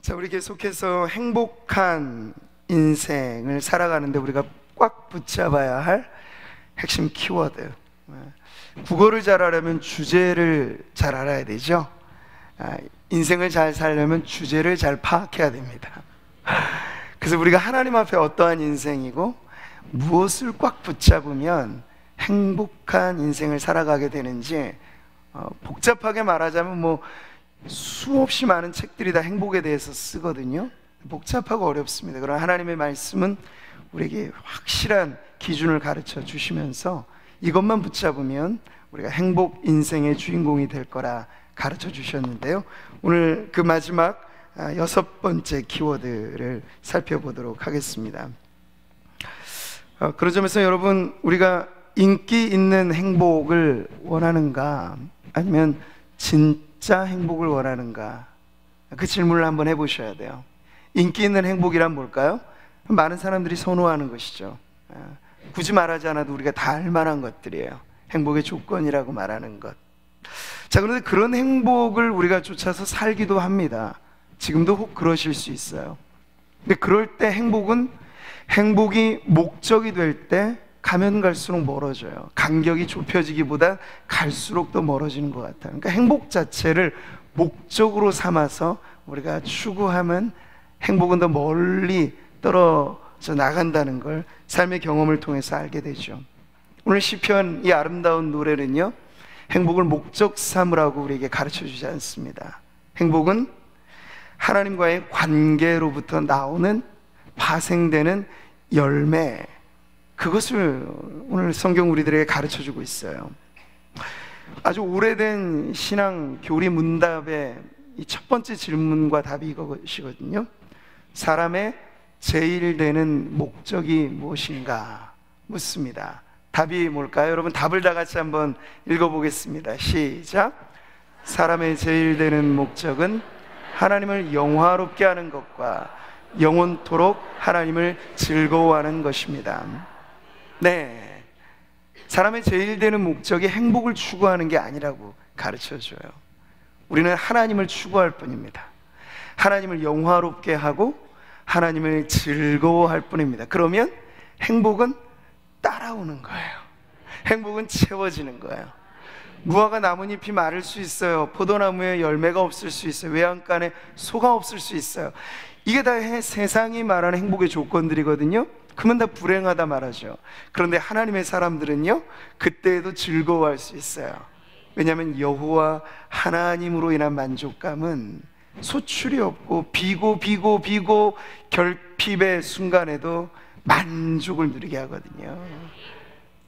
자, 우리 계속해서 행복한 인생을 살아가는데 우리가 꽉 붙잡아야 할 핵심 키워드, 국어를 잘하려면 주제를 잘 알아야 되죠. 인생을 잘 살려면 주제를 잘 파악해야 됩니다. 그래서 우리가 하나님 앞에 어떠한 인생이고 무엇을 꽉 붙잡으면 행복한 인생을 살아가게 되는지, 복잡하게 말하자면 수없이 많은 책들이 다 행복에 대해서 쓰거든요. 복잡하고 어렵습니다. 그러나 하나님의 말씀은 우리에게 확실한 기준을 가르쳐 주시면서 이것만 붙잡으면 우리가 행복 인생의 주인공이 될 거라 가르쳐 주셨는데요, 오늘 그 마지막 6번째 키워드를 살펴보도록 하겠습니다. 그런 점에서 여러분, 우리가 인기 있는 행복을 원하는가, 아니면 진짜 행복을 원하는가, 그 질문을 한번 해보셔야 돼요. 인기 있는 행복이란 뭘까요? 많은 사람들이 선호하는 것이죠. 굳이 말하지 않아도 우리가 다 알만한 것들이에요. 행복의 조건이라고 말하는 것. 자, 그런데 그런 행복을 우리가 쫓아서 살기도 합니다. 지금도 혹 그러실 수 있어요. 근데 그럴 때 행복이 목적이 될 때 가면 갈수록 멀어져요. 간격이 좁혀지기보다 갈수록 더 멀어지는 것 같아요. 그러니까 행복 자체를 목적으로 삼아서 우리가 추구하면 행복은 더 멀리 떨어져 나간다는 걸 삶의 경험을 통해서 알게 되죠. 오늘 시편, 이 아름다운 노래는요, 행복을 목적 삼으라고 우리에게 가르쳐 주지 않습니다. 행복은 하나님과의 관계로부터 나오는 파생되는 열매, 그것을 오늘 성경 우리들에게 가르쳐 주고 있어요. 아주 오래된 신앙 교리 문답의 이 첫 번째 질문과 답이 이것이거든요. 사람의 제일 되는 목적이 무엇인가 묻습니다. 답이 뭘까요? 여러분, 답을 다 같이 한번 읽어보겠습니다. 시작. 사람의 제일 되는 목적은 하나님을 영화롭게 하는 것과 영원토록 하나님을 즐거워하는 것입니다. 네, 사람의 제일 되는 목적이 행복을 추구하는 게 아니라고 가르쳐줘요. 우리는 하나님을 추구할 뿐입니다. 하나님을 영화롭게 하고 하나님을 즐거워할 뿐입니다. 그러면 행복은 따라오는 거예요. 행복은 채워지는 거예요. 무화과 나뭇잎이 마를 수 있어요. 포도나무에 열매가 없을 수 있어요. 외양간에 소가 없을 수 있어요. 이게 다 세상이 말하는 행복의 조건들이거든요. 그러면 다 불행하다 말하죠. 그런데 하나님의 사람들은요, 그때에도 즐거워할 수 있어요. 왜냐하면 여호와 하나님으로 인한 만족감은 소출이 없고 비고 결핍의 순간에도 만족을 누리게 하거든요.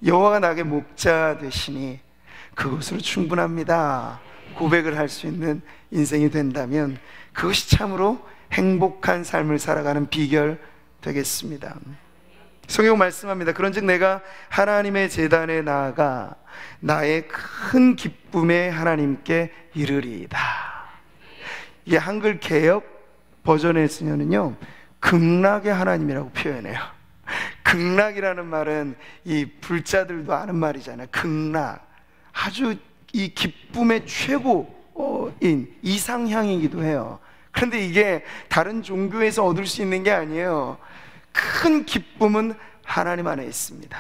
여호와가 나의 목자 되시니 그것으로 충분합니다 고백을 할 수 있는 인생이 된다면 그것이 참으로 행복한 삶을 살아가는 비결 되겠습니다. 성경 말씀합니다. 그런즉 내가 하나님의 제단에 나아가 나의 큰 기쁨에 하나님께 이르리이다. 이게 한글 개역 버전에 쓰면은요, 극락의 하나님이라고 표현해요. 극락이라는 말은 이 불자들도 아는 말이잖아요. 극락, 아주 이 기쁨의 최고인 이상향이기도 해요. 그런데 이게 다른 종교에서 얻을 수 있는 게 아니에요. 큰 기쁨은 하나님 안에 있습니다.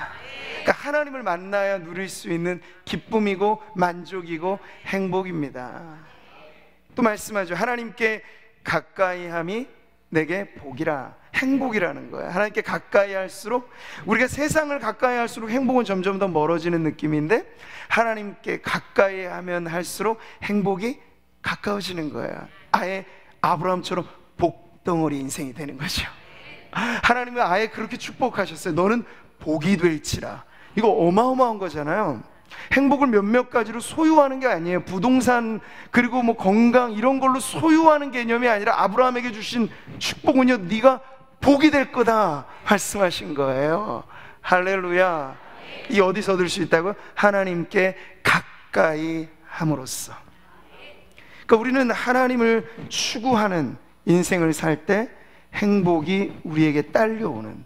그러니까 하나님을 만나야 누릴 수 있는 기쁨이고 만족이고 행복입니다. 또 말씀하죠. 하나님께 가까이함이 내게 복이라, 행복이라는 거예요. 하나님께 가까이 할수록, 우리가 세상을 가까이 할수록 행복은 점점 더 멀어지는 느낌인데, 하나님께 가까이 하면 할수록 행복이 가까워지는 거예요. 아예 아브라함처럼 복덩어리 인생이 되는 거죠. 하나님은 아예 그렇게 축복하셨어요. 너는 복이 될지라. 이거 어마어마한 거잖아요. 행복을 몇몇 가지로 소유하는 게 아니에요. 부동산 그리고 건강 이런 걸로 소유하는 개념이 아니라 아브라함에게 주신 축복은요, 네가 복이 될 거다 말씀하신 거예요. 할렐루야. 이 어디서 얻을 수 있다고요? 하나님께 가까이 함으로써. 그러니까 우리는 하나님을 추구하는 인생을 살 때 행복이 우리에게 딸려오는,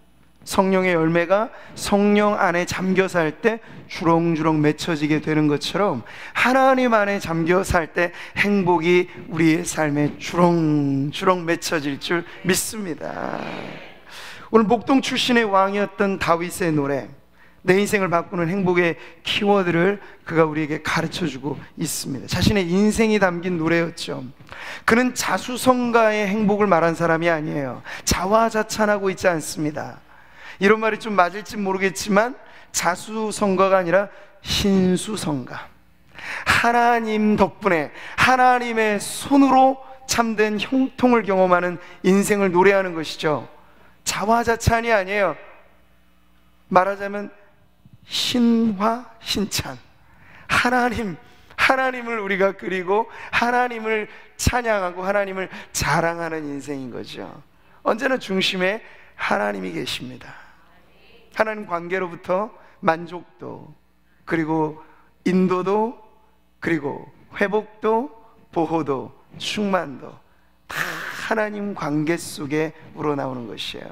성령의 열매가 성령 안에 잠겨 살 때 주렁주렁 맺혀지게 되는 것처럼 하나님 안에 잠겨 살 때 행복이 우리의 삶에 주렁주렁 맺혀질 줄 믿습니다. 오늘 목동 출신의 왕이었던 다윗의 노래, 내 인생을 바꾸는 행복의 키워드를 그가 우리에게 가르쳐주고 있습니다. 자신의 인생이 담긴 노래였죠. 그는 자수성가의 행복을 말한 사람이 아니에요. 자화자찬하고 있지 않습니다. 이런 말이 좀 맞을지 모르겠지만 자수성가가 아니라 신수성가, 하나님 덕분에 하나님의 손으로 참된 형통을 경험하는 인생을 노래하는 것이죠. 자화자찬이 아니에요. 말하자면 신화신찬, 하나님을 우리가 그리고 하나님을 찬양하고 하나님을 자랑하는 인생인 거죠. 언제나 중심에 하나님이 계십니다. 하나님 관계로부터 만족도, 그리고 인도도, 그리고 회복도, 보호도, 충만도 다 하나님 관계 속에 우러나오는 것이에요.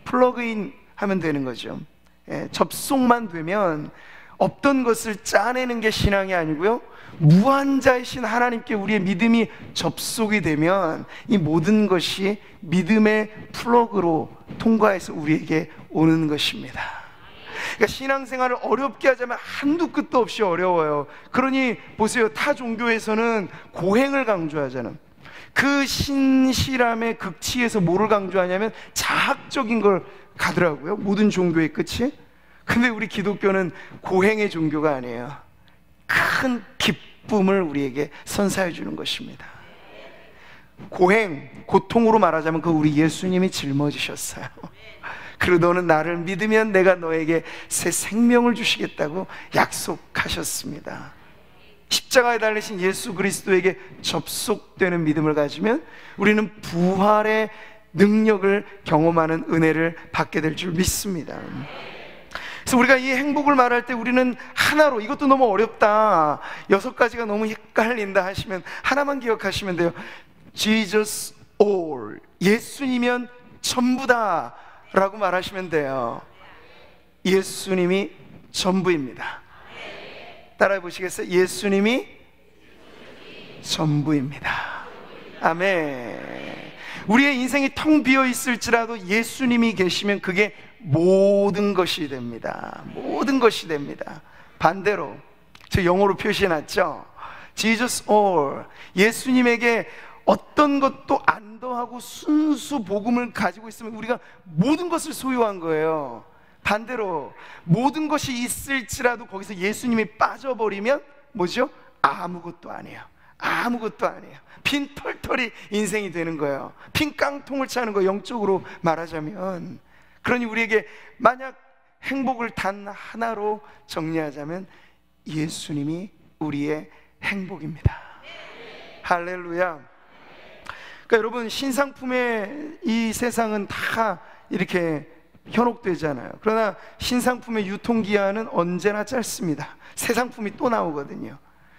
플러그인 하면 되는 거죠. 접속만 되면 없던 것을 짜내는 게 신앙이 아니고요, 무한자이신 하나님께 우리의 믿음이 접속이 되면 이 모든 것이 믿음의 플러그로 통과해서 우리에게 오는 것입니다. 그러니까 신앙생활을 어렵게 하자면 한두 끝도 없이 어려워요. 그러니 보세요, 타 종교에서는 고행을 강조하잖아요. 그 신실함의 극치에서 뭐를 강조하냐면 자학적인 걸 가더라고요, 모든 종교의 끝이. 근데 우리 기독교는 고행의 종교가 아니에요. 큰 기쁨을 우리에게 선사해 주는 것입니다. 고행, 고통으로 말하자면 그 우리 예수님이 짊어지셨어요. 그리고 너는 나를 믿으면 내가 너에게 새 생명을 주시겠다고 약속하셨습니다. 십자가에 달리신 예수 그리스도에게 접속되는 믿음을 가지면 우리는 부활의 능력을 경험하는 은혜를 받게 될 줄 믿습니다. 그래서 우리가 이 행복을 말할 때 우리는 하나로, 이것도 너무 어렵다, 6가지가 너무 헷갈린다 하시면 하나만 기억하시면 돼요. Jesus all, 예수님이면 전부다 라고 말하시면 돼요. 예수님이 전부입니다. 따라해 보시겠어요? 예수님이 전부입니다. 아멘. 우리의 인생이 텅 비어 있을지라도 예수님이 계시면 그게 모든 것이 됩니다. 모든 것이 됩니다. 반대로 저 영어로 표시해놨죠. Jesus all, 예수님에게 어떤 것도 안 더하고 순수 복음을 가지고 있으면 우리가 모든 것을 소유한 거예요. 반대로 모든 것이 있을지라도 거기서 예수님이 빠져버리면 뭐죠? 아무것도 아니에요. 아무것도 아니에요. 빈 털털이 인생이 되는 거예요. 빈 깡통을 차는 거예요, 영적으로 말하자면. 그러니 우리에게 만약 행복을 단 하나로 정리하자면 예수님이 우리의 행복입니다. 할렐루야. 그러니까 여러분, 신상품의 이 세상은 다 이렇게 현혹되잖아요. 그러나 신상품의 유통기한은 언제나 짧습니다. 새 상품이 또 나오거든요.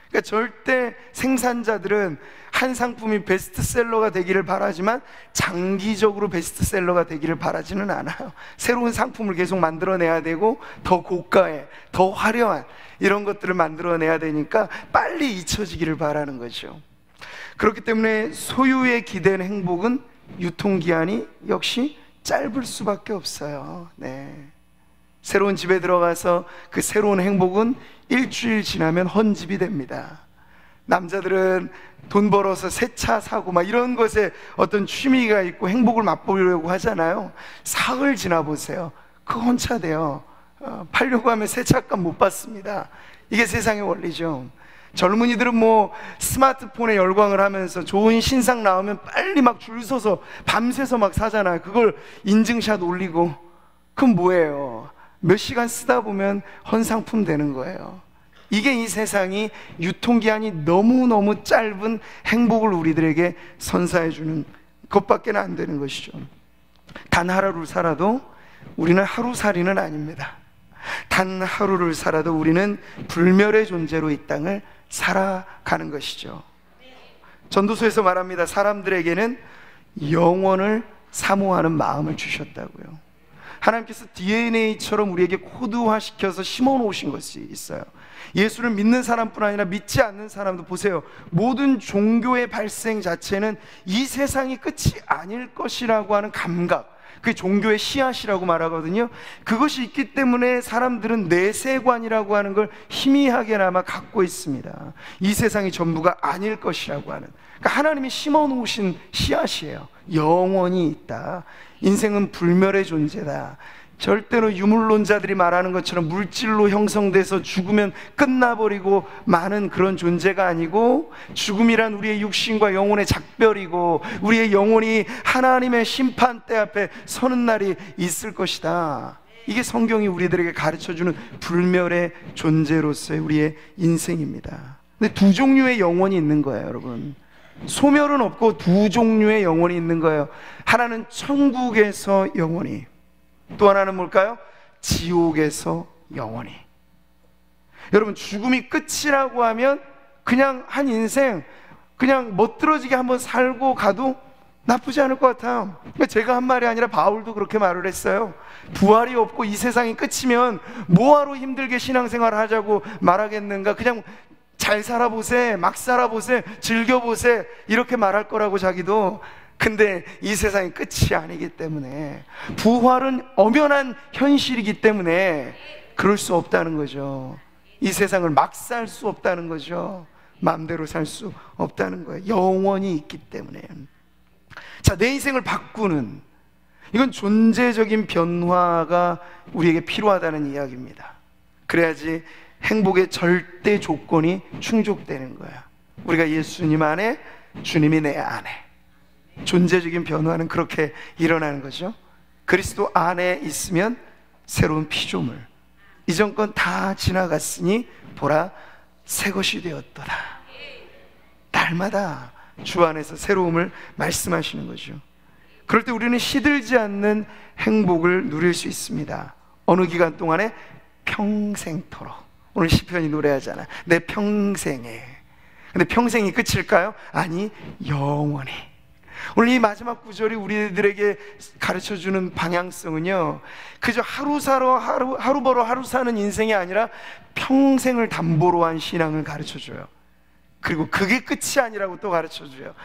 그러니까 절대 생산자들은 한 상품이 베스트셀러가 되기를 바라지만 장기적으로 베스트셀러가 되기를 바라지는 않아요. 새로운 상품을 계속 만들어내야 되고 더 고가의, 더 화려한 이런 것들을 만들어내야 되니까 빨리 잊혀지기를 바라는 거죠. 그렇기 때문에 소유에 기댄 행복은 유통기한이 역시 짧을 수밖에 없어요. 새로운 집에 들어가서 그 새로운 행복은 일주일 지나면 헌집이 됩니다. 남자들은 돈 벌어서 새 차 사고 막 이런 것에 어떤 취미가 있고 행복을 맛보려고 하잖아요. 사흘 지나보세요, 그거 헌차돼요. 팔려고 하면 새 차값 못 받습니다. 이게 세상의 원리죠. 젊은이들은 뭐 스마트폰에 열광을 하면서 좋은 신상 나오면 빨리 막 줄 서서 밤새서 막 사잖아요. 그걸 인증샷 올리고, 그건 뭐예요? 몇 시간 쓰다 보면 헌상품 되는 거예요. 이게 이 세상이 유통기한이 너무너무 짧은 행복을 우리들에게 선사해주는 것밖에 안 되는 것이죠. 단 하루를 살아도 우리는 하루살이는 아닙니다. 단 하루를 살아도 우리는 불멸의 존재로 이 땅을 살아가는 것이죠. 전도서에서 말합니다. 사람들에게는 영원을 사모하는 마음을 주셨다고요. 하나님께서 DNA처럼 우리에게 코드화시켜서 심어놓으신 것이 있어요. 예수를 믿는 사람뿐 아니라 믿지 않는 사람도 보세요. 모든 종교의 발생 자체는 이 세상이 끝이 아닐 것이라고 하는 감각, 그게 종교의 씨앗이라고 말하거든요. 그것이 있기 때문에 사람들은 내세관이라고 하는 걸 희미하게나마 갖고 있습니다. 이 세상이 전부가 아닐 것이라고 하는, 그러니까 하나님이 심어놓으신 씨앗이에요. 영원히 있다, 인생은 불멸의 존재다, 절대로 유물론자들이 말하는 것처럼 물질로 형성돼서 죽으면 끝나버리고 마는 그런 존재가 아니고, 죽음이란 우리의 육신과 영혼의 작별이고 우리의 영혼이 하나님의 심판대 앞에 서는 날이 있을 것이다. 이게 성경이 우리들에게 가르쳐주는 불멸의 존재로서의 우리의 인생입니다. 근데 두 종류의 영혼이 있는 거예요, 여러분. 소멸은 없고 두 종류의 영혼이 있는 거예요. 하나는 천국에서 영원히, 또 하나는 뭘까요? 지옥에서 영원히. 여러분, 죽음이 끝이라고 하면 그냥 한 인생 그냥 멋들어지게 한번 살고 가도 나쁘지 않을 것 같아요. 제가 한 말이 아니라 바울도 그렇게 말을 했어요. 부활이 없고 이 세상이 끝이면 뭐하러 힘들게 신앙생활을 하자고 말하겠는가, 그냥 잘 살아보세, 막 살아보세, 즐겨보세, 이렇게 말할 거라고 자기도. 근데 이 세상이 끝이 아니기 때문에, 부활은 엄연한 현실이기 때문에 그럴 수 없다는 거죠. 이 세상을 막 살 수 없다는 거죠. 마음대로 살 수 없다는 거예요. 영원히 있기 때문에. 자, 내 인생을 바꾸는, 이건 존재적인 변화가 우리에게 필요하다는 이야기입니다. 그래야지 행복의 절대 조건이 충족되는 거야. 우리가 예수님 안에, 주님이 내 안에. 존재적인 변화는 그렇게 일어나는 거죠. 그리스도 안에 있으면 새로운 피조물, 이전 건 다 지나갔으니 보라 새 것이 되었더라. 날마다 주 안에서 새로움을 말씀하시는 거죠. 그럴 때 우리는 시들지 않는 행복을 누릴 수 있습니다. 어느 기간 동안에 평생토록. 오늘 시편이 노래하잖아, 내 평생에. 근데 평생이 끝일까요? 아니, 영원히. 오늘 이 마지막 구절이 우리들에게 가르쳐주는 방향성은요, 그저 하루 벌어 하루 사는 인생이 아니라 평생을 담보로 한 신앙을 가르쳐줘요. 그리고 그게 끝이 아니라고 또 가르쳐줘요.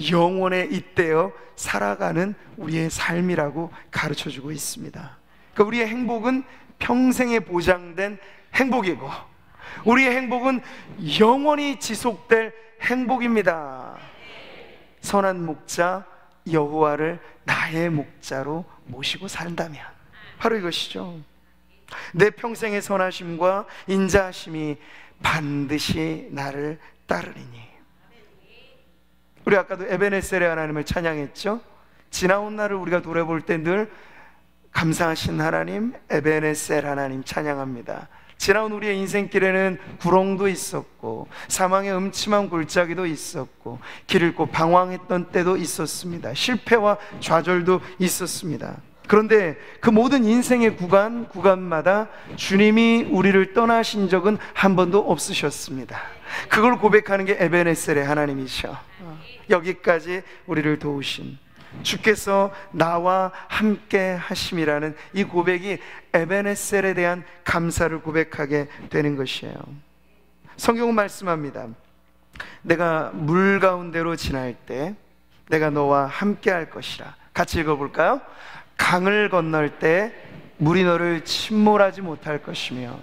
영원에 잇대어 살아가는 우리의 삶이라고 가르쳐주고 있습니다. 그러니까 우리의 행복은 평생에 보장된 행복이고, 우리의 행복은 영원히 지속될 행복입니다. 선한 목자 여호와를 나의 목자로 모시고 산다면, 바로 이것이죠. 내 평생의 선하심과 인자하심이 반드시 나를 따르리니. 우리 아까도 에베네셀의 하나님을 찬양했죠. 지나온 날을 우리가 돌아볼 때 늘 감사하신 하나님, 에베네셀 하나님 찬양합니다. 지나온 우리의 인생길에는 구렁도 있었고 사망의 음침한 골짜기도 있었고 길 잃고 방황했던 때도 있었습니다. 실패와 좌절도 있었습니다. 그런데 그 모든 인생의 구간마다 주님이 우리를 떠나신 적은 한 번도 없으셨습니다. 그걸 고백하는 게 에베네셀의 하나님이셔. 여기까지 우리를 도우신 주께서 나와 함께 하심이라는 이 고백이 에베네셀에 대한 감사를 고백하게 되는 것이에요. 성경은 말씀합니다. 내가 물 가운데로 지날 때 내가 너와 함께 할 것이라. 같이 읽어볼까요? 강을 건널 때 물이 너를 침몰하지 못할 것이며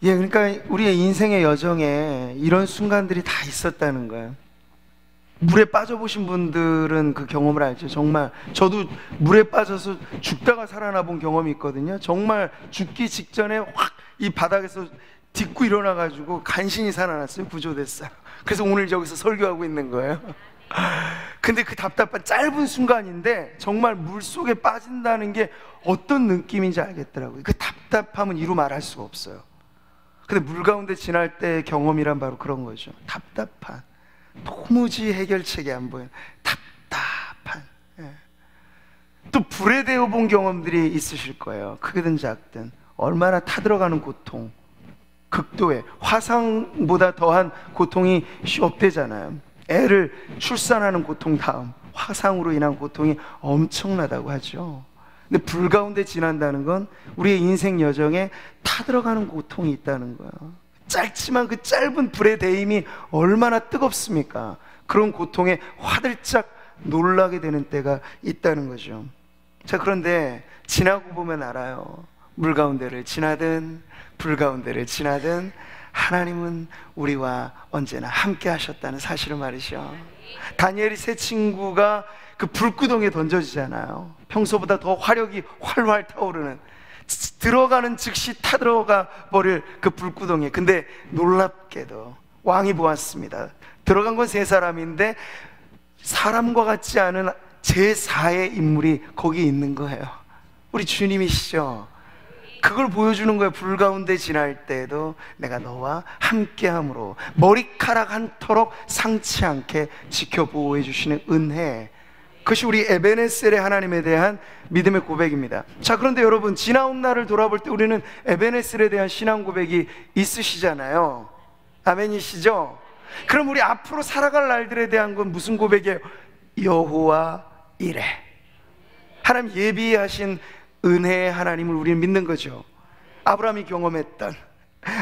그러니까 우리의 인생의 여정에 이런 순간들이 다 있었다는 거예요. 물에 빠져보신 분들은 그 경험을 알죠. 정말 저도 물에 빠져서 죽다가 살아나 본 경험이 있거든요. 정말 죽기 직전에 확 이 바닥에서 딛고 일어나가지고 간신히 살아났어요. 구조됐어요. 그래서 오늘 저기서 설교하고 있는 거예요. 근데 그 답답한 짧은 순간인데 정말 물속에 빠진다는 게 어떤 느낌인지 알겠더라고요. 그 답답함은 이루 말할 수가 없어요. 근데 물 가운데 지날 때의 경험이란 바로 그런 거죠. 답답한, 도무지 해결책이 안 보이는 답답한. 또 불에 대어 본 경험들이 있으실 거예요. 크게든 작든 얼마나 타들어가는 고통, 극도의 화상보다 더한 고통이 없대잖아요. 애를 출산하는 고통 다음 화상으로 인한 고통이 엄청나다고 하죠. 근데 불 가운데 지난다는 건 우리의 인생 여정에 타들어가는 고통이 있다는 거예요. 짧지만 그 짧은 불의 대임이 얼마나 뜨겁습니까? 그런 고통에 화들짝 놀라게 되는 때가 있다는 거죠. 자, 그런데 지나고 보면 알아요. 물 가운데를 지나든 불 가운데를 지나든 하나님은 우리와 언제나 함께 하셨다는 사실을 말이죠. 다니엘이 세 친구가 그 불구덩이에 던져지잖아요. 평소보다 더 화력이 활활 타오르는, 들어가는 즉시 타들어가 버릴 그 불구덩이에. 근데 놀랍게도 왕이 보았습니다. 들어간 건 세 사람인데 사람과 같지 않은 제4의 인물이 거기 있는 거예요. 우리 주님이시죠. 그걸 보여주는 거예요. 불 가운데 지날 때에도 내가 너와 함께함으로 머리카락 한 터럭 상치 않게 지켜보호해 주시는 은혜, 그것이 우리 에베네셀의 하나님에 대한 믿음의 고백입니다. 자, 그런데 여러분, 지나온 날을 돌아볼 때 우리는 에베네셀에 대한 신앙 고백이 있으시잖아요. 아멘이시죠? 그럼 우리 앞으로 살아갈 날들에 대한 건 무슨 고백이에요? 여호와 이레, 하나님 예비하신 은혜의 하나님을 우리는 믿는 거죠. 아브라함이 경험했던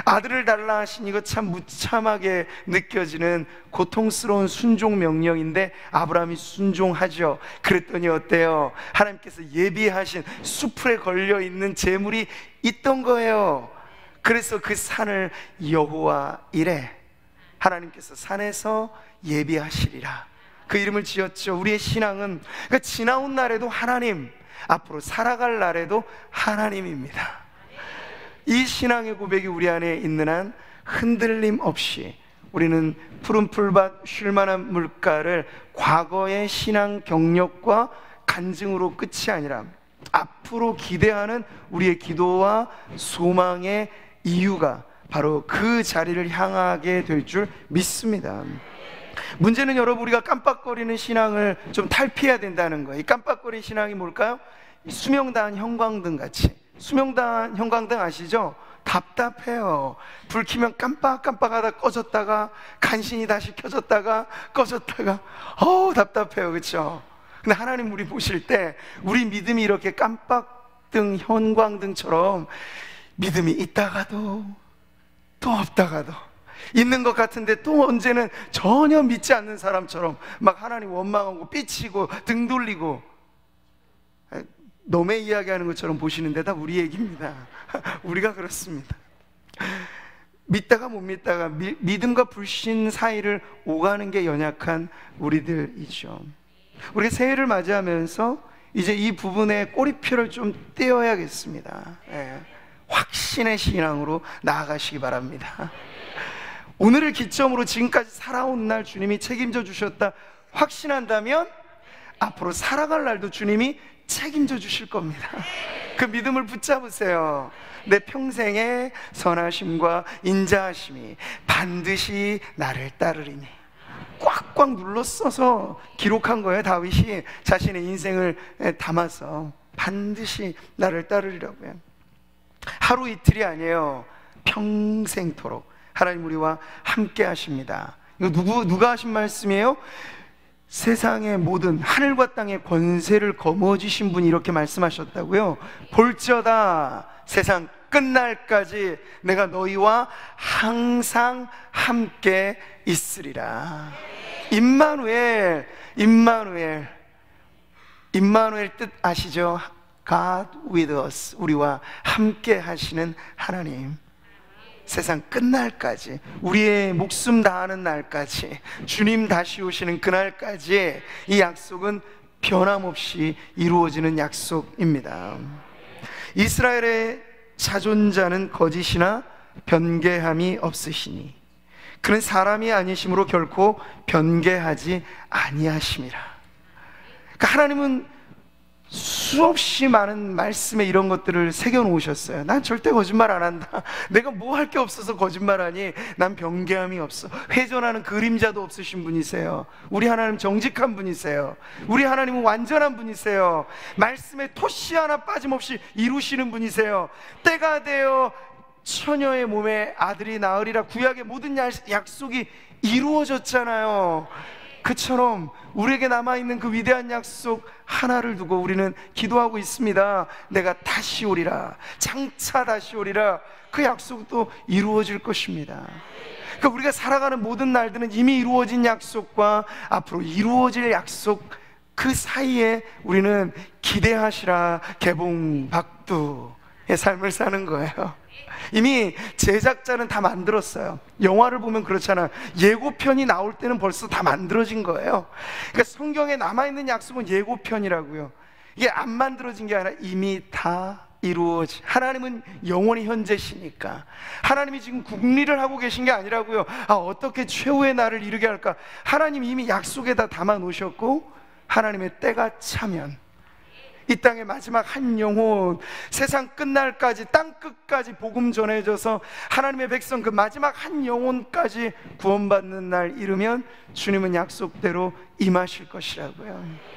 아들을 달라 하신 이거 참 무참하게 느껴지는 고통스러운 순종 명령인데 아브라함이 순종하죠. 그랬더니 어때요? 하나님께서 예비하신 숲에 걸려있는 재물이 있던 거예요. 그래서 그 산을 여호와 이레, 하나님께서 산에서 예비하시리라, 그 이름을 지었죠. 우리의 신앙은 그러니까 지나온 날에도 하나님, 앞으로 살아갈 날에도 하나님입니다. 이 신앙의 고백이 우리 안에 있는 한 흔들림 없이 우리는 푸른 풀밭 쉴만한 물가를 과거의 신앙 경력과 간증으로 끝이 아니라 앞으로 기대하는 우리의 기도와 소망의 이유가 바로 그 자리를 향하게 될 줄 믿습니다. 문제는 여러분, 우리가 깜빡거리는 신앙을 좀 탈피해야 된다는 거예요. 이 깜빡거리는 신앙이 뭘까요? 수명다한 형광등 같이. 수명다한 형광등 아시죠? 답답해요. 불 켜면 깜빡깜빡하다 꺼졌다가 간신히 다시 켜졌다가 꺼졌다가 답답해요. 그렇죠? 근데 하나님 우리 보실 때 우리 믿음이 이렇게 깜빡등 형광등처럼 믿음이 있다가도 또 없다가도 있는 것 같은데 또 언제는 전혀 믿지 않는 사람처럼 막 하나님 원망하고 삐치고 등 돌리고 너의 이야기하는 것처럼 보시는데 다 우리 얘기입니다. 우리가 그렇습니다. 믿다가 못 믿다가 믿음과 불신 사이를 오가는 게 연약한 우리들이죠. 우리가 새해를 맞이하면서 이제 이 부분에 꼬리표를 좀 떼어야겠습니다. 확신의 신앙으로 나아가시기 바랍니다. 오늘을 기점으로 지금까지 살아온 날 주님이 책임져 주셨다 확신한다면 앞으로 살아갈 날도 주님이 책임져 주실 겁니다. 그 믿음을 붙잡으세요. 내 평생의 선하심과 인자하심이 반드시 나를 따르리니. 꽉꽉 눌러 써서 기록한 거예요. 다윗이 자신의 인생을 담아서 반드시 나를 따르리라고요. 하루 이틀이 아니에요. 평생토록 하나님 우리와 함께 하십니다. 이거 누가 하신 말씀이에요? 세상의 모든 하늘과 땅의 권세를 거머쥐신 분이 이렇게 말씀하셨다고요. 볼지어다 세상 끝날까지 내가 너희와 항상 함께 있으리라. 임마누엘, 임마누엘, 임마누엘 뜻 아시죠? God with us, 우리와 함께 하시는 하나님. 세상 끝날까지, 우리의 목숨 다하는 날까지, 주님 다시 오시는 그날까지 이 약속은 변함없이 이루어지는 약속입니다. 이스라엘의 자존자는 거짓이나 변개함이 없으시니 그는 사람이 아니심으로 결코 변개하지 아니하심이라. 그러니까 하나님은 수없이 많은 말씀에 이런 것들을 새겨놓으셨어요. 난 절대 거짓말 안 한다. 내가 뭐 할 게 없어서 거짓말하니. 난 변개함이 없어. 회전하는 그림자도 없으신 분이세요. 우리 하나님 정직한 분이세요. 우리 하나님은 완전한 분이세요. 말씀에 토시 하나 빠짐없이 이루시는 분이세요. 때가 되어 처녀의 몸에 아들이 낳으리라 구약의 모든 약속이 이루어졌잖아요. 그처럼 우리에게 남아있는 그 위대한 약속 하나를 두고 우리는 기도하고 있습니다. 내가 다시 오리라, 장차 다시 오리라. 그 약속도 이루어질 것입니다. 그러니까 우리가 살아가는 모든 날들은 이미 이루어진 약속과 앞으로 이루어질 약속, 그 사이에 우리는 기대하시라 개봉박두의 삶을 사는 거예요. 이미 제작자는 다 만들었어요. 영화를 보면 그렇잖아요. 예고편이 나올 때는 벌써 다 만들어진 거예요. 그러니까 성경에 남아있는 약속은 예고편이라고요. 이게 안 만들어진 게 아니라 이미 다 이루어진, 하나님은 영원히 현재시니까 하나님이 지금 국리를 하고 계신 게 아니라고요. 어떻게 최후의 날을 이루게 할까? 하나님이 이미 약속에다 담아 놓으셨고, 하나님의 때가 차면 이 땅의 마지막 한 영혼, 세상 끝날까지 땅 끝까지 복음 전해져서 하나님의 백성 그 마지막 한 영혼까지 구원받는 날 이르면 주님은 약속대로 임하실 것이라고요.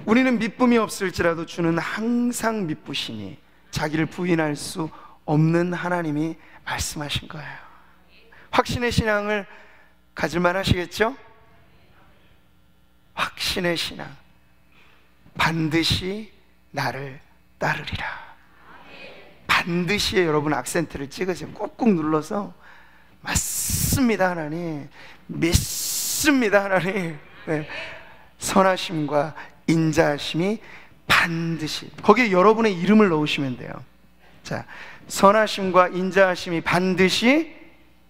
우리는 믿음이 없을지라도 주는 항상 믿으시니 자기를 부인할 수 없는 하나님이 말씀하신 거예요. 확신의 신앙을 가질만 하시겠죠? 확신의 신앙, 반드시 나를 따르리라. 반드시에 여러분 악센트를 찍으세요. 꾹꾹 눌러서 맞습니다 하나님, 믿습니다 하나님. 네. 선하심과 인자하심이 반드시, 거기에 여러분의 이름을 넣으시면 돼요. 자, 선하심과 인자하심이 반드시,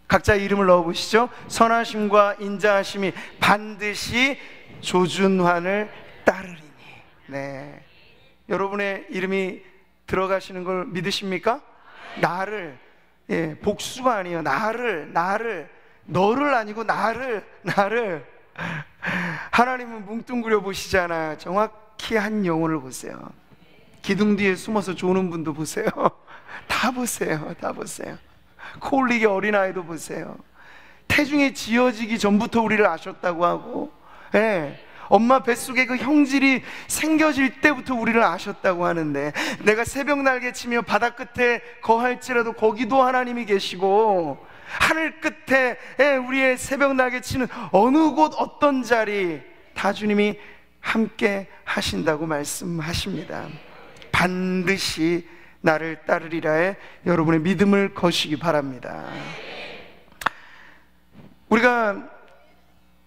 각자 이름을 넣어보시죠. 선하심과 인자하심이 반드시 조준환을 따르리니. 네, 여러분의 이름이 들어가시는 걸 믿으십니까? 나를, 복수가 아니에요. 나를, 너를 아니고 나를. 하나님은 뭉뚱그려 보시잖아요. 정확히 한 영혼을 보세요. 기둥 뒤에 숨어서 조는 분도 보세요. 다 보세요. 코 올리기 어린아이도 보세요. 태중에 지어지기 전부터 우리를 아셨다고 하고, 엄마 뱃속에 그 형질이 생겨질 때부터 우리를 아셨다고 하는데, 내가 새벽 날개 치며 바다 끝에 거할지라도 거기도 하나님이 계시고, 하늘 끝에 우리의 새벽 날개 치는 어느 곳 어떤 자리 다 주님이 함께 하신다고 말씀하십니다. 반드시 나를 따르리라에 여러분의 믿음을 거시기 바랍니다. 우리가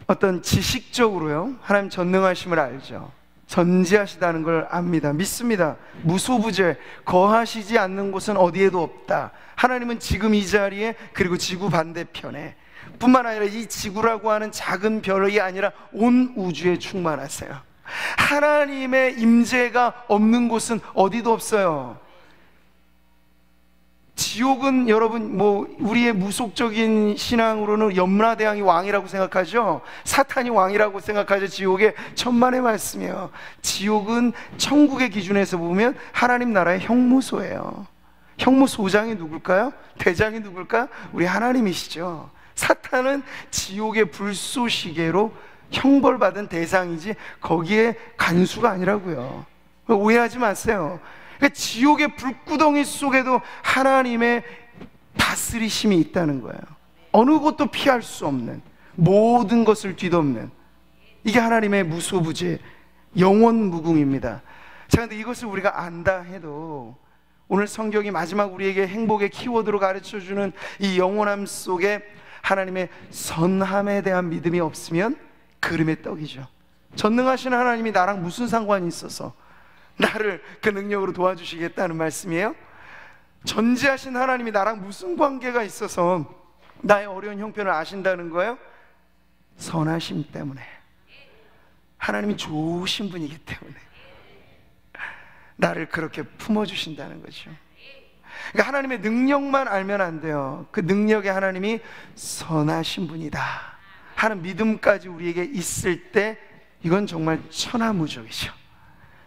어떤 지식적으로요, 하나님 전능하심을 알죠. 전지하시다는 걸 압니다. 믿습니다. 무소부재, 거하시지 않는 곳은 어디에도 없다. 하나님은 지금 이 자리에, 그리고 지구 반대편에, 뿐만 아니라 이 지구라고 하는 작은 별이 아니라 온 우주에 충만하세요. 하나님의 임재가 없는 곳은 어디도 없어요. 지옥은 여러분, 우리의 무속적인 신앙으로는 염라대왕이 왕이라고 생각하죠. 사탄이 왕이라고 생각하죠. 지옥의 천만의 말씀이에요. 지옥은 천국의 기준에서 보면 하나님 나라의 형무소예요. 형무소장이 누굴까요? 대장이 누굴까요? 우리 하나님이시죠. 사탄은 지옥의 불쏘시개로 형벌받은 대상이지 거기에 간수가 아니라고요. 오해하지 마세요. 그러니까 지옥의 불구덩이 속에도 하나님의 다스리심이 있다는 거예요. 어느 곳도 피할 수 없는, 모든 것을 뒤덮는, 이게 하나님의 무소부재 영원무궁입니다. 자, 그런데 이것을 우리가 안다 해도 오늘 성경이 마지막 우리에게 행복의 키워드로 가르쳐주는 이 영원함 속에 하나님의 선함에 대한 믿음이 없으면 그름의 떡이죠. 전능하신 하나님이 나랑 무슨 상관이 있어서 나를 그 능력으로 도와주시겠다는 말씀이에요? 전지하신 하나님이 나랑 무슨 관계가 있어서 나의 어려운 형편을 아신다는 거예요? 선하심 때문에, 하나님이 좋으신 분이기 때문에 나를 그렇게 품어주신다는 거죠. 그러니까 하나님의 능력만 알면 안 돼요. 그 능력의 하나님이 선하신 분이다 하는 믿음까지 우리에게 있을 때 이건 정말 천하무적이죠.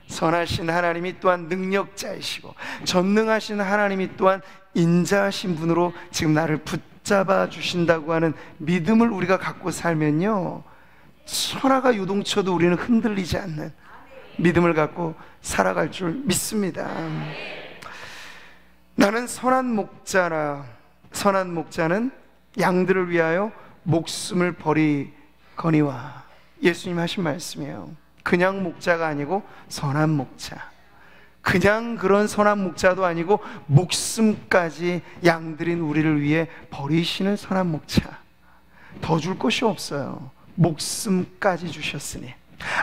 선하신 하나님이 또한 능력자이시고 전능하신 하나님이 또한 인자하신 분으로 지금 나를 붙잡아 주신다고 하는 믿음을 우리가 갖고 살면요, 천하가 요동쳐도 우리는 흔들리지 않는 믿음을 갖고 살아갈 줄 믿습니다. 나는 선한 목자라. 선한 목자는 양들을 위하여 목숨을 버리거니와. 예수님 하신 말씀이에요. 그냥 목자가 아니고 선한 목자. 그냥 그런 선한 목자도 아니고 목숨까지 양들인 우리를 위해 버리시는 선한 목자. 더 줄 것이 없어요. 목숨까지 주셨으니.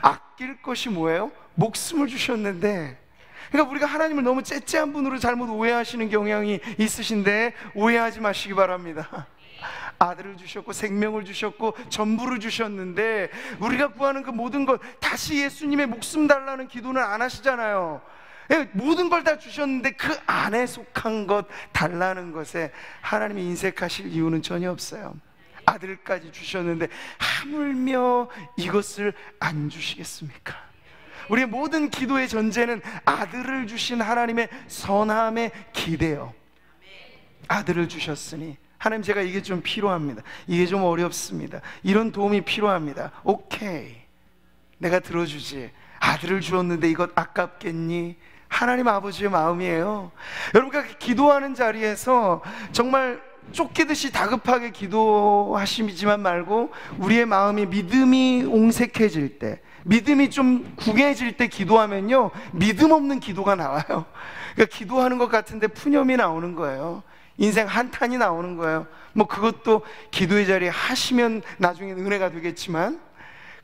아낄 것이 뭐예요? 목숨을 주셨는데, 그러니까 우리가 하나님을 너무 째째한 분으로 잘못 오해하시는 경향이 있으신데 오해하지 마시기 바랍니다. 아들을 주셨고 생명을 주셨고 전부를 주셨는데, 우리가 구하는 그 모든 것, 다시 예수님의 목숨 달라는 기도는 안 하시잖아요. 모든 걸 다 주셨는데 그 안에 속한 것 달라는 것에 하나님이 인색하실 이유는 전혀 없어요. 아들까지 주셨는데 하물며 이것을 안 주시겠습니까? 우리의 모든 기도의 전제는 아들을 주신 하나님의 선함에 기대요. 아들을 주셨으니, 하나님 제가 이게 좀 필요합니다, 이게 좀 어렵습니다, 이런 도움이 필요합니다. 오케이, 내가 들어주지. 아들을 주었는데 이것 아깝겠니? 하나님 아버지의 마음이에요. 여러분과 기도하는 자리에서 정말 쫓기듯이 다급하게 기도하시지만 말고, 우리의 마음이 믿음이 옹색해질 때, 믿음이 좀 궁해질 때 기도하면요, 믿음 없는 기도가 나와요. 그러니까 기도하는 것 같은데 푸념이 나오는 거예요. 인생 한탄이 나오는 거예요. 뭐 그것도 기도의 자리에 하시면 나중에 은혜가 되겠지만,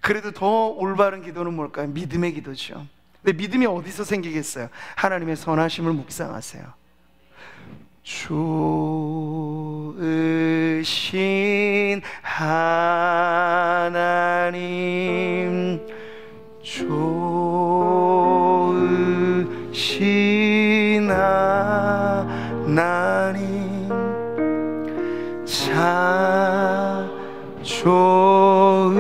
그래도 더 올바른 기도는 뭘까요? 믿음의 기도죠. 근데 믿음이 어디서 생기겠어요? 하나님의 선하심을 묵상하세요. 좋으신 하나님, 좋으신 하나님, 참 좋으신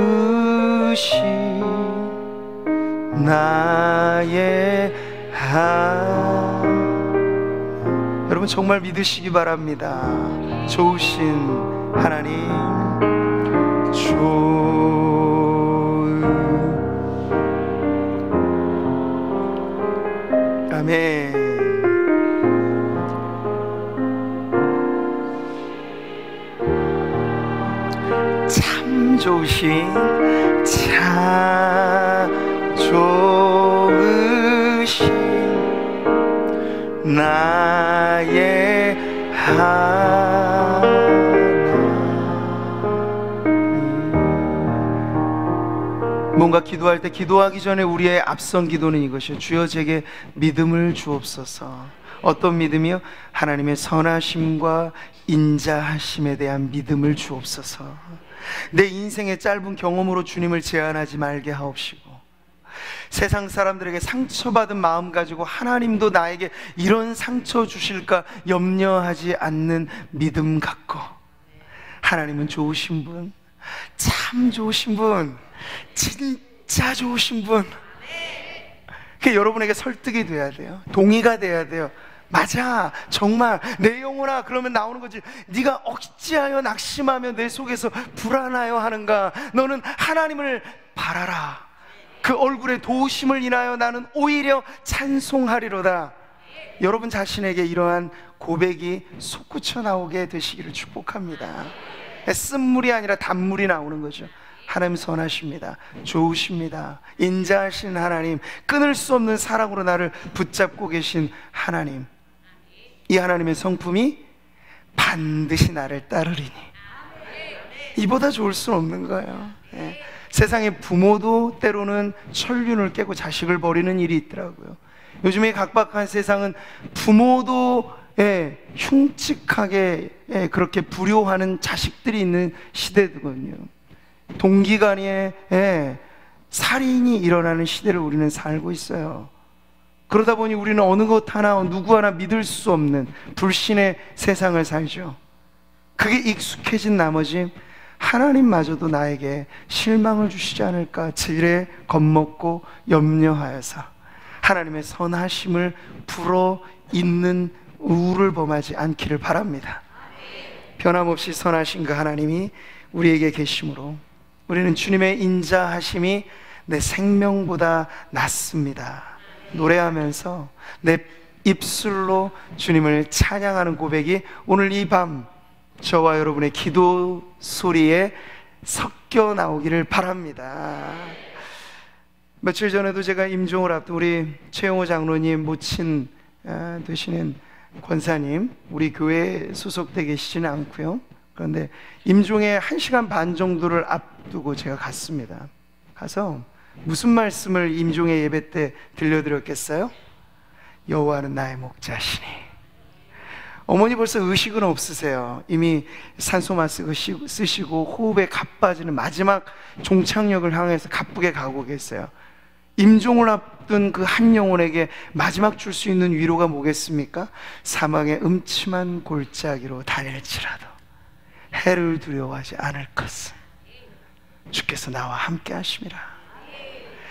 나의 여러분 정말 믿으시기 바랍니다. 좋으신 하나님, 아멘. 참 좋으신, 참 좋으신 나의 하나님. 뭔가 기도할 때, 기도하기 전에 우리의 앞선 기도는 이것이에요. 주여 제게 믿음을 주옵소서. 어떤 믿음이요? 하나님의 선하심과 인자하심에 대한 믿음을 주옵소서. 내 인생의 짧은 경험으로 주님을 제한하지 말게 하옵시고, 세상 사람들에게 상처받은 마음 가지고 하나님도 나에게 이런 상처 주실까 염려하지 않는 믿음 갖고, 하나님은 좋으신 분, 참 좋으신 분, 진짜 좋으신 분, 그게 여러분에게 설득이 돼야 돼요. 동의가 돼야 돼요. 맞아, 정말 내 영혼아, 그러면 나오는 거지. 네가 어찌하여 낙심하며 내 속에서 불안하여 하는가? 너는 하나님을 바라라. 그 얼굴의 도우심을 인하여 나는 오히려 찬송하리로다. 여러분 자신에게 이러한 고백이 솟구쳐 나오게 되시기를 축복합니다. 쓴물이 아니라 단물이 나오는 거죠. 하나님 선하십니다. 좋으십니다. 인자하신 하나님, 끊을 수 없는 사랑으로 나를 붙잡고 계신 하나님, 이 하나님의 성품이 반드시 나를 따르리니. 이보다 좋을 수는 없는 거예요. 예. 세상에 부모도 때로는 천륜을 깨고 자식을 버리는 일이 있더라고요. 요즘에 각박한 세상은 부모도 흉측하게 그렇게 불효하는 자식들이 있는 시대거든요. 동기간에 살인이 일어나는 시대를 우리는 살고 있어요. 그러다 보니 우리는 어느 것 하나, 누구 하나 믿을 수 없는 불신의 세상을 살죠. 그게 익숙해진 나머지 하나님마저도 나에게 실망을 주시지 않을까 지레 겁먹고 염려하여서 하나님의 선하심을 불어 있는 우를 범하지 않기를 바랍니다. 변함없이 선하신 그 하나님이 우리에게 계심으로 우리는 주님의 인자하심이 내 생명보다 낫습니다. 노래하면서 내 입술로 주님을 찬양하는 고백이 오늘 이 밤 저와 여러분의 기도 소리에 섞여 나오기를 바랍니다. 며칠 전에도 제가 임종을 앞둔 우리 최영호 장로님 모친 되시는 권사님, 우리 교회에 소속되어 계시지는 않고요. 그런데 임종에 1시간 반 정도를 앞두고 제가 갔습니다. 가서 무슨 말씀을 임종의 예배 때 들려드렸겠어요? 여호와는 나의 목자시니. 어머니 벌써 의식은 없으세요. 이미 산소 마스크 쓰시고 호흡에 가빠지는 마지막 종착역을 향해서 가쁘게 가고 계세요. 임종을 앞둔 그 한 영혼에게 마지막 줄 수 있는 위로가 뭐겠습니까? 사망의 음침한 골짜기로 다닐지라도 해를 두려워하지 않을 것은 주께서 나와 함께 하심이라.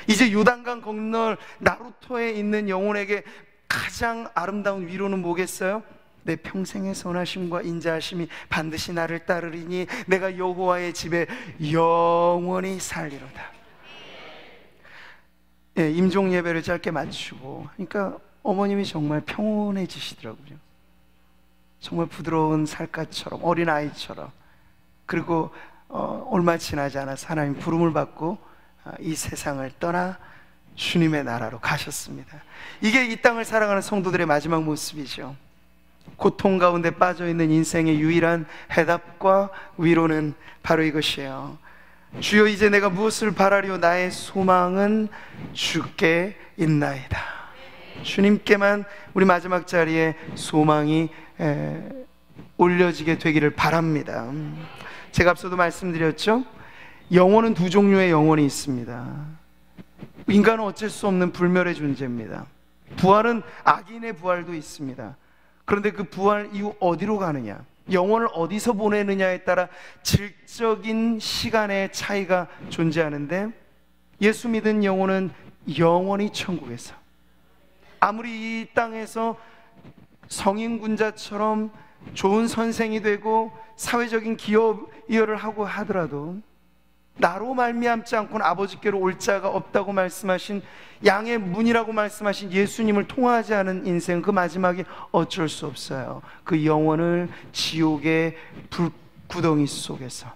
이제 요단강 건널 나루토에 있는 영혼에게 가장 아름다운 위로는 뭐겠어요? 내 평생의 선하심과 인자하심이 반드시 나를 따르리니 내가 여호와의 집에 영원히 살리로다. 예, 임종 예배를 짧게 마치고 그러니까 어머님이 정말 평온해지시더라고요. 정말 부드러운 살갗처럼, 어린아이처럼. 그리고 얼마 지나지 않아서 하나님 부름을 받고 이 세상을 떠나 주님의 나라로 가셨습니다. 이게 이 땅을 살아가는 성도들의 마지막 모습이죠. 고통 가운데 빠져있는 인생의 유일한 해답과 위로는 바로 이것이에요. 주여 이제 내가 무엇을 바라리오? 나의 소망은 주께 있나이다. 주님께만 우리 마지막 자리에 소망이 올려지게 되기를 바랍니다. 제가 앞서도 말씀드렸죠? 영혼은 두 종류의 영혼이 있습니다. 인간은 어쩔 수 없는 불멸의 존재입니다. 부활은 악인의 부활도 있습니다. 그런데 그 부활 이후 어디로 가느냐, 영혼을 어디서 보내느냐에 따라 질적인 시간의 차이가 존재하는데, 예수 믿은 영혼은 영원히 천국에서, 아무리 이 땅에서 성인군자처럼 좋은 선생이 되고 사회적인 기여를 하고 하더라도 나로 말미암지 않고는 아버지께로 올 자가 없다고 말씀하신, 양의 문이라고 말씀하신 예수님을 통하지 않은 인생, 그 마지막이 어쩔 수 없어요. 그 영혼을 지옥의 불구덩이 속에서.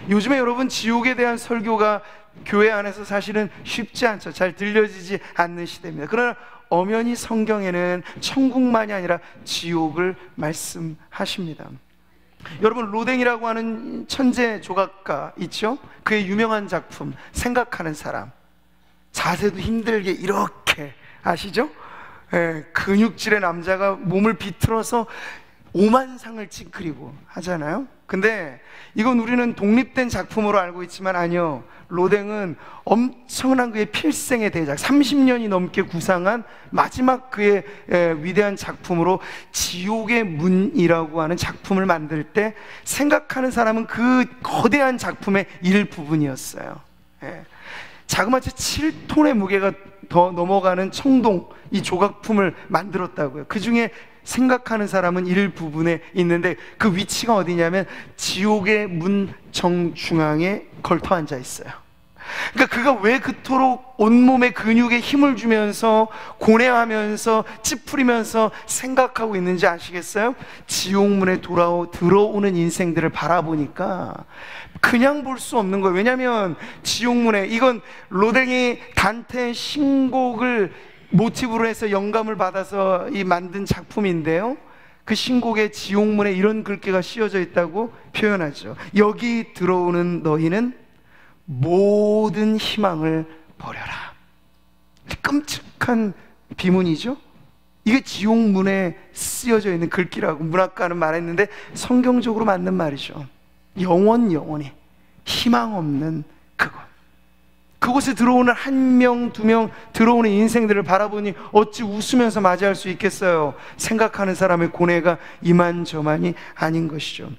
요즘에 여러분, 지옥에 대한 설교가 교회 안에서 사실은 쉽지 않죠. 잘 들려지지 않는 시대입니다. 그러나 엄연히 성경에는 천국만이 아니라 지옥을 말씀하십니다. 여러분, 로댕이라고 하는 천재 조각가 있죠? 그의 유명한 작품 생각하는 사람, 자세도 힘들게 이렇게, 아시죠? 근육질의 남자가 몸을 비틀어서 오만상을 찌그리고 하잖아요. 근데 이건 우리는 독립된 작품으로 알고 있지만 아니요, 로댕은 엄청난 그의 필생의 대작, 30년이 넘게 구상한 마지막 그의 위대한 작품으로 지옥의 문이라고 하는 작품을 만들 때 생각하는 사람은 그 거대한 작품의 일부분이었어요. 자그마치 7톤의 무게가 더 넘어가는 청동, 이 조각품을 만들었다고요. 그 중에 생각하는 사람은 일부분에 있는데 그 위치가 어디냐면 지옥의 문 정중앙에 걸터 앉아 있어요. 그러니까 그가 왜 그토록 온몸에 근육에 힘을 주면서 고뇌하면서 찌푸리면서 생각하고 있는지 아시겠어요? 지옥문에 들어오는 인생들을 바라보니까 그냥 볼 수 없는 거예요. 왜냐하면 지옥문에, 이건 로댕이 단테의 신곡을 모티브로 해서 영감을 받아서 만든 작품인데요, 그 신곡의 지옥문에 이런 글귀가 씌워져 있다고 표현하죠. 여기 들어오는 너희는 모든 희망을 버려라. 끔찍한 비문이죠. 이게 지옥문에 쓰여져 있는 글귀라고 문학가는 말했는데 성경적으로 맞는 말이죠. 영원히 희망 없는 그곳에 들어오는 한 명, 두 명 들어오는 인생들을 바라보니 어찌 웃으면서 맞이할 수 있겠어요? 생각하는 사람의 고뇌가 이만저만이 아닌 것이죠.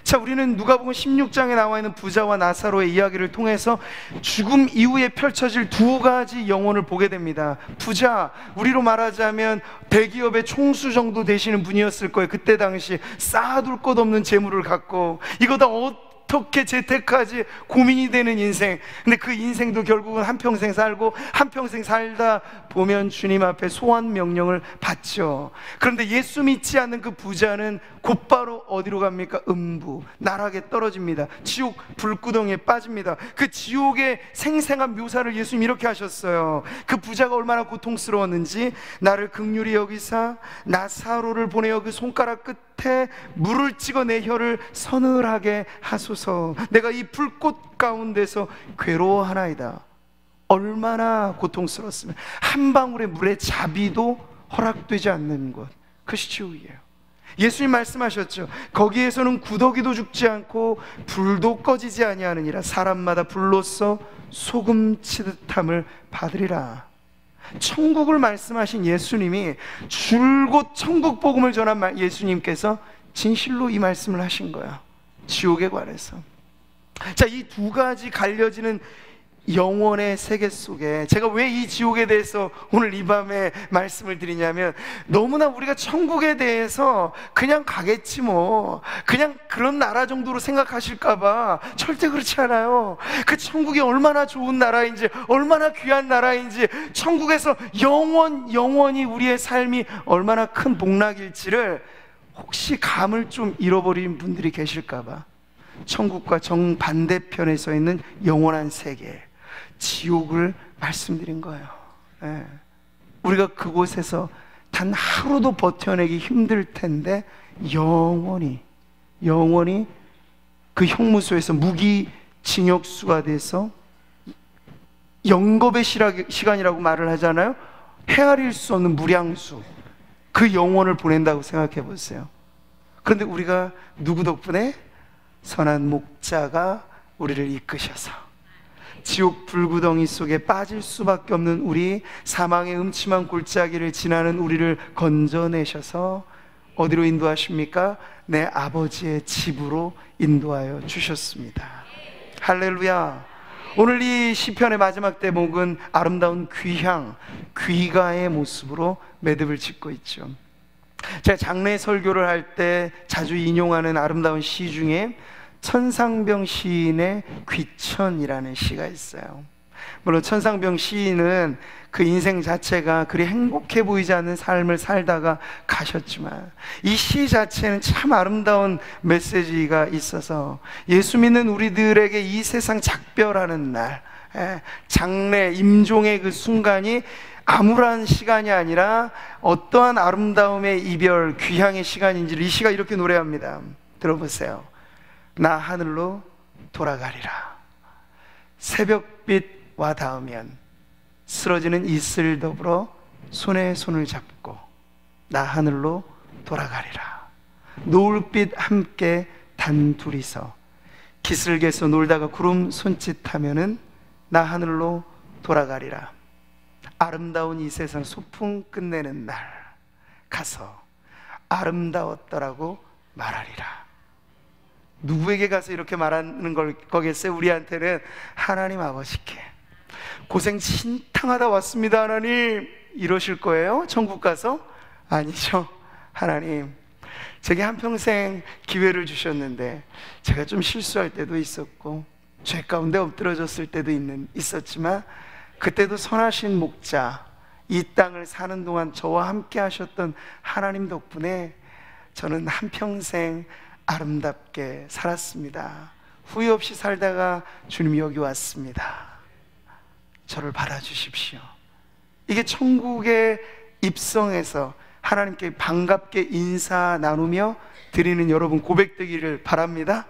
자, 우리는 누가복음 16장에 나와 있는 부자와 나사로의 이야기를 통해서 죽음 이후에 펼쳐질 두 가지 영혼을 보게 됩니다. 부자, 우리로 말하자면 대기업의 총수 정도 되시는 분이었을 거예요. 그때 당시 쌓아둘 것 없는 재물을 갖고 이거 다 어떻게 어떻게 재택하지 고민이 되는 인생. 근데 그 인생도 결국은 한평생 살고 한평생 살다 보면 주님 앞에 소원 명령을 받죠. 그런데 예수 믿지 않는 그 부자는 곧바로 어디로 갑니까? 음부, 나락에 떨어집니다. 지옥 불구덩이에 빠집니다. 그 지옥의 생생한 묘사를 예수님 이렇게 하셨어요. 그 부자가 얼마나 고통스러웠는지, 나를 긍휼히 여기사 나사로를 보내어 그 손가락 끝에 물을 찍어 내 혀를 서늘하게 하소서. 내가 이 불꽃 가운데서 괴로워하나이다. 얼마나 고통스러웠으면 한 방울의 물의 자비도 허락되지 않는 곳, 그것이 지옥이에요. 예수님 말씀하셨죠. 거기에서는 구더기도 죽지 않고 불도 꺼지지 아니하느니라. 사람마다 불로써 소금 치듯함을 받으리라. 천국을 말씀하신 예수님이 줄곧 천국 복음을 전한 예수님께서 진실로 이 말씀을 하신 거야. 지옥에 관해서. 자, 이 두 가지 갈려지는 영원의 세계 속에 제가 왜 이 지옥에 대해서 오늘 이 밤에 말씀을 드리냐면, 너무나 우리가 천국에 대해서 그냥 가겠지 뭐, 그냥 그런 나라 정도로 생각하실까봐. 절대 그렇지 않아요. 그 천국이 얼마나 좋은 나라인지, 얼마나 귀한 나라인지, 천국에서 영원히 우리의 삶이 얼마나 큰 복락일지를 혹시 감을 좀 잃어버린 분들이 계실까봐 천국과 정반대편에 서 있는 영원한 세계, 지옥을 말씀드린 거예요. 예. 우리가 그곳에서 단 하루도 버텨내기 힘들 텐데 영원히 그 형무소에서 무기징역수가 돼서 영겁의 시간이라고 말을 하잖아요. 헤아릴 수 없는 무량수, 그 영혼을 보낸다고 생각해 보세요. 그런데 우리가 누구 덕분에? 선한 목자가 우리를 이끄셔서 지옥 불구덩이 속에 빠질 수밖에 없는 우리, 사망의 음침한 골짜기를 지나는 우리를 건져내셔서 어디로 인도하십니까? 내 아버지의 집으로 인도하여 주셨습니다. 할렐루야. 오늘 이 시편의 마지막 대목은 아름다운 귀향, 귀가의 모습으로 매듭을 짓고 있죠. 제가 장례 설교를 할 때 자주 인용하는 아름다운 시 중에 천상병 시인의 귀천이라는 시가 있어요. 물론 천상병 시인은 그 인생 자체가 그리 행복해 보이지 않는 삶을 살다가 가셨지만, 이 시 자체는 참 아름다운 메시지가 있어서 예수 믿는 우리들에게 이 세상 작별하는 날, 장례, 임종의 그 순간이 암울한 시간이 아니라 어떠한 아름다움의 이별, 귀향의 시간인지를 이 시가 이렇게 노래합니다. 들어보세요. 나 하늘로 돌아가리라. 새벽빛 와 닿으면 쓰러지는 이슬 더불어 손에 손을 잡고 나 하늘로 돌아가리라. 노을빛 함께 단둘이서 기슭에서 놀다가 구름 손짓하면은 나 하늘로 돌아가리라. 아름다운 이 세상 소풍 끝내는 날 가서 아름다웠더라고 말하리라. 누구에게 가서 이렇게 말하는 거겠어요? 우리한테는 하나님 아버지께 고생 진탕하다 왔습니다 하나님, 이러실 거예요? 천국 가서? 아니죠. 하나님, 제게 한평생 기회를 주셨는데 제가 좀 실수할 때도 있었고 죄 가운데 엎드러졌을 때도 있었지만 그때도 선하신 목자, 이 땅을 사는 동안 저와 함께 하셨던 하나님 덕분에 저는 한평생 아름답게 살았습니다. 후회 없이 살다가 주님이 여기 왔습니다. 저를 받아주십시오. 이게 천국에 입성해서 하나님께 반갑게 인사 나누며 드리는 여러분 고백되기를 바랍니다.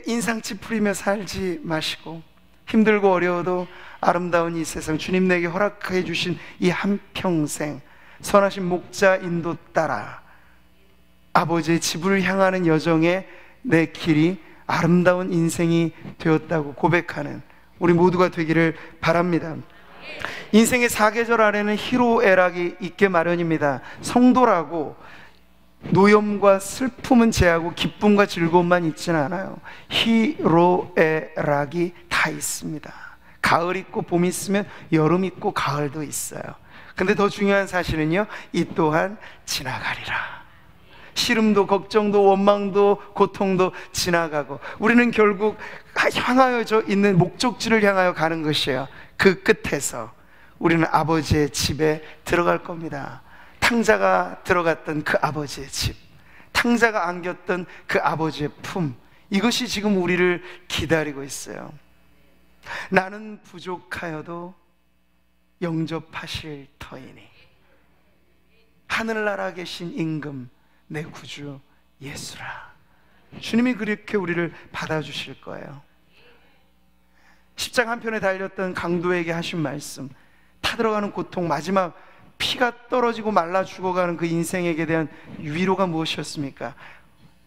인상 찌푸리며 살지 마시고, 힘들고 어려워도 아름다운 이 세상, 주님 내게 허락해 주신 이 한평생 선하신 목자 인도 따라 아버지의 집을 향하는 여정에 내 길이 아름다운 인생이 되었다고 고백하는 우리 모두가 되기를 바랍니다. 인생의 사계절 아래는 희로애락이 있게 마련입니다. 성도라고 노염과 슬픔은 제하고 기쁨과 즐거움만 있지는 않아요. 희로애락이 다 있습니다. 가을 있고 봄 있으면 여름 있고 가을도 있어요. 근데 더 중요한 사실은요, 이 또한 지나가리라. 시름도 걱정도 원망도 고통도 지나가고 우리는 결국 향하여져 있는 목적지를 향하여 가는 것이에요. 그 끝에서 우리는 아버지의 집에 들어갈 겁니다. 탕자가 들어갔던 그 아버지의 집, 탕자가 안겼던 그 아버지의 품, 이것이 지금 우리를 기다리고 있어요. 나는 부족하여도 영접하실 터이니 하늘나라 계신 임금 내 구주 예수라. 주님이 그렇게 우리를 받아주실 거예요. 십자가 한편에 달렸던 강도에게 하신 말씀, 타들어가는 고통, 마지막 피가 떨어지고 말라 죽어가는 그 인생에게 대한 위로가 무엇이었습니까?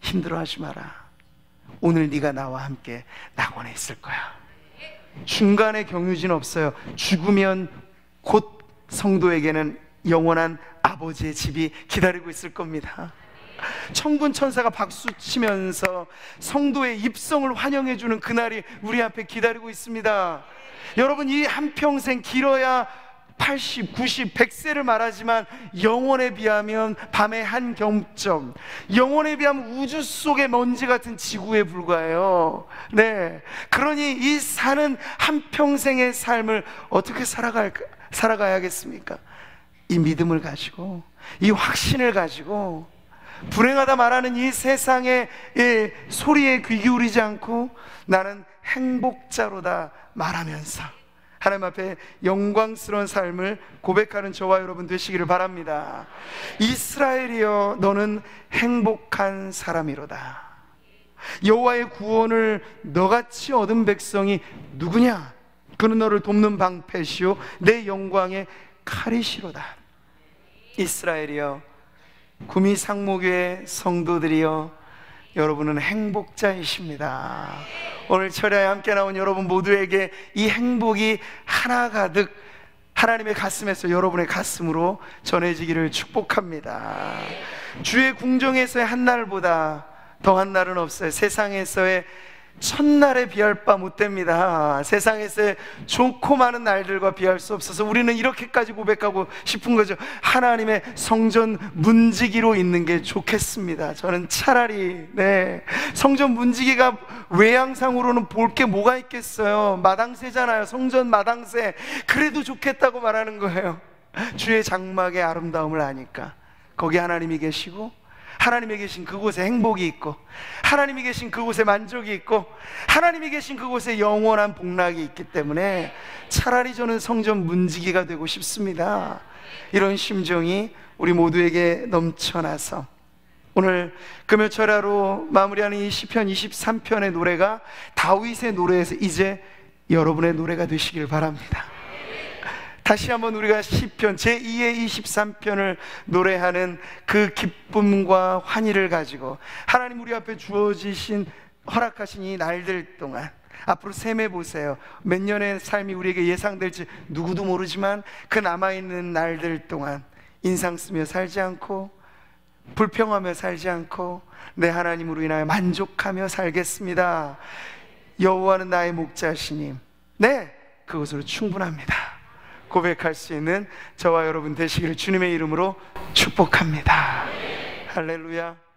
힘들어하지 마라. 오늘 네가 나와 함께 낙원에 있을 거야. 중간에 경유진 없어요. 죽으면 곧 성도에게는 영원한 아버지의 집이 기다리고 있을 겁니다. 천군 천사가 박수 치면서 성도의 입성을 환영해주는 그날이 우리 앞에 기다리고 있습니다. 여러분, 이 한평생 길어야 80, 90, 100세를 말하지만 영원에 비하면 밤의 한 경점, 영원에 비하면 우주 속의 먼지 같은 지구에 불과해요. 네, 그러니 이 사는 한평생의 삶을 어떻게 살아가야겠습니까? 이 믿음을 가지고, 이 확신을 가지고, 불행하다 말하는 이 세상의 소리에 귀 기울이지 않고 나는 행복자로다 말하면서 하나님 앞에 영광스러운 삶을 고백하는 저와 여러분 되시기를 바랍니다. 이스라엘이여, 너는 행복한 사람이로다. 여호와의 구원을 너같이 얻은 백성이 누구냐? 그는 너를 돕는 방패시오 내 영광의 칼이시로다. 이스라엘이여, 구미상목교회 성도들이여, 여러분은 행복자이십니다. 오늘 철야에 함께 나온 여러분 모두에게 이 행복이 하나 가득 하나님의 가슴에서 여러분의 가슴으로 전해지기를 축복합니다. 주의 궁정에서의 한날보다 더한 날은 없어요. 세상에서의 첫날에 비할 바 못됩니다. 세상에서의 좋고 많은 날들과 비할 수 없어서 우리는 이렇게까지 고백하고 싶은 거죠. 하나님의 성전 문지기로 있는 게 좋겠습니다. 저는 차라리 성전 문지기가 외양상으로는 볼 게 뭐가 있겠어요. 마당새잖아요. 성전 마당새. 그래도 좋겠다고 말하는 거예요. 주의 장막의 아름다움을 아니까. 거기 하나님이 계시고, 하나님이 계신 그곳에 행복이 있고, 하나님이 계신 그곳에 만족이 있고, 하나님이 계신 그곳에 영원한 복락이 있기 때문에 차라리 저는 성전 문지기가 되고 싶습니다. 이런 심정이 우리 모두에게 넘쳐나서 오늘 금요철야로 마무리하는 이 시편 23편의 노래가 다윗의 노래에서 이제 여러분의 노래가 되시길 바랍니다. 다시 한번 우리가 시편 제2의 23편을 노래하는 그 기쁨과 환희를 가지고 하나님 우리 앞에 주어지신 허락하신 이 날들 동안 앞으로 셈해 보세요. 몇 년의 삶이 우리에게 예상될지 누구도 모르지만 그 남아있는 날들 동안 인상 쓰며 살지 않고 불평하며 살지 않고 내 하나님으로 인하여 만족하며 살겠습니다. 여호와는 나의 목자시니 그것으로 충분합니다. 고백할 수 있는 저와 여러분 되시기를 주님의 이름으로 축복합니다. 할렐루야.